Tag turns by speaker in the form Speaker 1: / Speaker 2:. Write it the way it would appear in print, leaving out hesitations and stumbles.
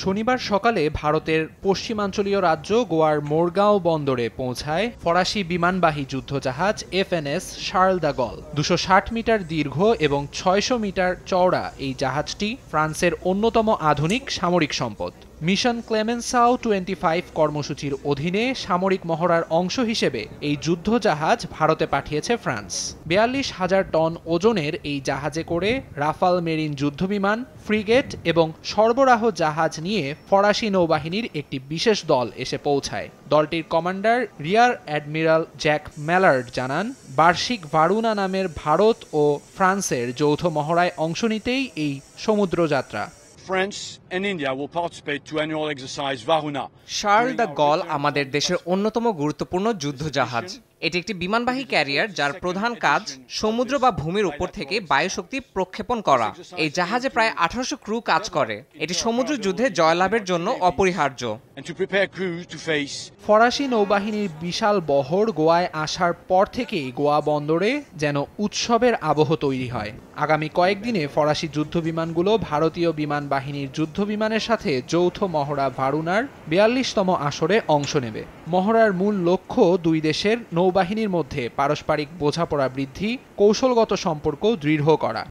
Speaker 1: শনিবার সকালে ভারতের পশ্চিমাঞ্চলীয় রাজ্য গোয়ার মোরগাঁও বন্দরে পৌঁছায় ফরাসি বিমানবাহী যুদ্ধজাহাজ এফএনএস শার্ল দ্য গল। ২৬০ মিটার দীর্ঘ এবং ৬০০ মিটার চওড়া এই জাহাজটি ফ্রান্সের অন্যতম আধুনিক সামরিক সম্পদ। মিশন ক্লেমেন্সাও 25 কর্মসূচির অধীনে সামরিক মহড়ার অংশ হিসেবে এই যুদ্ধজাহাজ ভারতে পাঠিয়েছে ফ্রান্স। ৪২,০০০ টন ওজনের এই জাহাজে করে রাফাল মেরিন যুদ্ধবিমান, ফ্রিগেট এবং সরবরাহ জাহাজ নিয়ে ফরাসি নৌবাহিনীর একটি বিশেষ দল এসে পৌঁছায়। দলটির commander rear admiral Jack Mallard জানান, বার্ষিক ভারুনা নামের ভারত ও ফ্রান্সের যৌথ মহড়ায় অংশ নিতেই এই সমুদ্রযাত্রা।
Speaker 2: France and India will participate to annual exercise Varuna.
Speaker 3: Charles de Gaulle আমাদের দেশের অন্যতম গুরুত্বপূর্ণ যুদ্ধজাহাজ। এটি একটি বিমানবাহী ক্যারিয়ার যার প্রধান কাজ সমুদ্র বা ভূমির উপর থেকে বায়ুশক্তি প্রক্ষেপণ করা। এই জাহাজে প্রায় ১৮০০ ক্রু কাজ করে। এটি সমুদ্র যুদ্ধে জয়লাভের জন্য অপরিহার্য।
Speaker 1: ফরাসি নৌবাহিনীর বিশাল বহর গোয়ায় আসার পর থেকেই গোয়া বন্দরে যেন উৎসবের আবহ তৈরি হয়। আগামী কয়েকদিনে ফরাসি যুদ্ধবিমানগুলো ভারতীয় বিমান বাহিনীর যুদ্ধবিমানের সাথে যৌথ মহড়া ভারুনার ৪২তম আসরে অংশ নেবে। মহড়ার মূল লক্ষ্য দুই দেশের নৌবাহিনীর মধ্যে পারস্পরিক বোঝাপড়া বৃদ্ধি, কৌশলগত সম্পর্ক দৃঢ় করা।